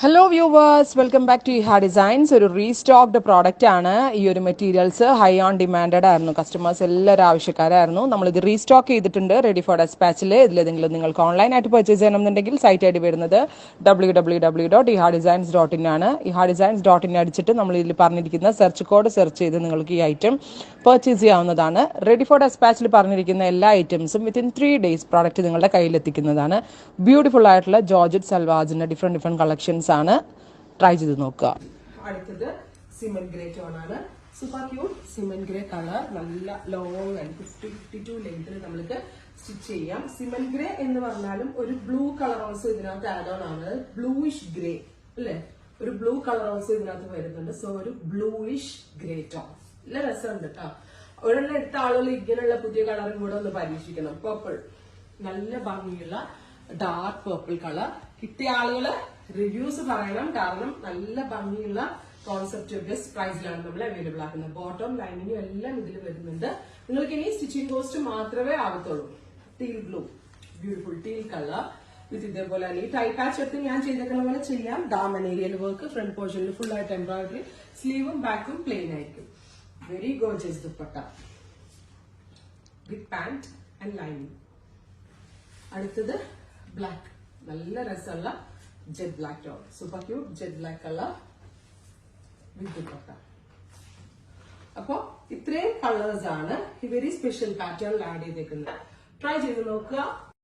Hello viewers, welcome back to Iha designs. ഒരു restocked product ആണ്. ഈ ഒരു മെറ്റീരിയൽസ് ഹൈ ഓൺ ഡിമാൻഡഡ് ആയിരുന്നു. കസ്റ്റമേഴ്സ് എല്ലാവരും ആവശ്യക്കാരായിരുന്നു. നമ്മളിത് റീസ്റ്റോക്ക് ചെയ്തിട്ടുണ്ട് റെഡി ഫോർ ഡെസ്പാച്ചിൽ. ഇതിലേതെങ്കിലും നിങ്ങൾക്ക് ഓൺലൈനായിട്ട് പർച്ചേസ് ചെയ്യണമെന്നുണ്ടെങ്കിൽ സൈറ്റ് ഐ ഡി വരുന്നത് www.ihadesigns.in ആണ്. ihadesigns.in അടിച്ചിട്ട് നമ്മൾ ഇതിൽ പറഞ്ഞിരിക്കുന്ന സെർച്ച് കോഡ് സെർച്ച് ചെയ്ത് നിങ്ങൾക്ക് ഈ ഐറ്റം പർച്ചേസ് ചെയ്യാവുന്നതാണ്. റെഡി ഫോർ ഡെസ്പാച്ചിൽ പറഞ്ഞിരിക്കുന്ന എല്ലാ ഐറ്റംസും വിത്തിൻ 3 days പ്രോഡക്റ്റ് നിങ്ങളുടെ കയ്യിലെത്തിക്കുന്നതാണ്. ബ്യൂട്ടിഫുൾ ആയിട്ടുള്ള ജോർജറ്റ് സൽവാജിന്റെ ഡിഫറെന്റ് കളക്ഷൻസ് ആണ്. ട്രൈ ചെയ്ത് നോക്കുക. അടുത്തത് സിമന്റ് ഗ്രേ ടോൺ ആണ്. Super cute cement grey colour. നല്ല ലോങ് ആൻഡ് 52 ലെങ്ത്തിൽ നമ്മൾക്ക് സ്റ്റിച്ച് ചെയ്യാം. സിമന്റ് ഗ്രേ എന്ന് പറഞ്ഞാലും ഒരു ബ്ലൂ കളർ ഓൾസോ ഇതിനകത്ത് ആഡ് ഓൺ ആണ്. ബ്ലൂയിഷ് ഗ്രേ അല്ലെ, ഒരു ബ്ലൂ കളർ ഓൾസോ ഇതിനകത്ത് വരുന്നുണ്ട്. സോ ഒരു ബ്ലൂയിഷ് ഗ്രേ ടോൺ. നല്ല രസമുണ്ട് കേട്ടോ. ഒരെണ്ണം എടുത്ത ആളുകൾ ഇങ്ങനെയുള്ള പുതിയ കളറും കൂടെ ഒന്ന് പരീക്ഷിക്കണം. പർപ്പിൾ, നല്ല ഭംഗിയുള്ള ഡാർക്ക് പർപ്പിൾ കളർ. കിട്ടിയ ആളുകള് റിവ്യൂസ് പറയണം, കാരണം നല്ല ഭംഗിയുള്ള കോൺസെപ്റ്റ് ബെസ്റ്റ് പ്രൈസിലാണ് നമ്മൾ അവൈലബിൾ ആക്കുന്നത്. ബോട്ടം ലൈനിങ്ങും എല്ലാം ഇതിൽ വരുന്നുണ്ട്. നിങ്ങൾക്ക് ഇനി സ്റ്റിച്ചിങ് കോസ്റ്റ് മാത്രമേ ആവത്തുള്ളൂ. Teal blue, beautiful teal colour with ഇതേപോലെ തന്നെ ഈ ടൈ പാച്ച് എടുത്ത് ഞാൻ ചെയ്തേക്കുന്ന പോലെ ചെയ്യാം. ദാമൻ ഏരിയയിൽ വർക്ക്, ഫ്രണ്ട് പോർഷനിൽ ഫുൾ ആയിട്ട് എംബ്രോയിഡറി, സ്ലീവും ബാക്കും പ്ലെയിൻ ആയിരിക്കും. Very gorgeous dupatta with pant and lining. അടുത്തത് ബ്ലാക്ക്, നല്ല രസമുള്ള jet black tone. Super cute jet black colour വിത്ത് ദുപ്പട്ട. അപ്പോ ഇത്രയും കളേഴ്സ് ആണ് ഈ വെരി സ്പെഷ്യൽ പാറ്റേണിൽ ആഡ് ചെയ്തേക്കുന്നത്. ട്രൈ ചെയ്ത് നോക്കുക.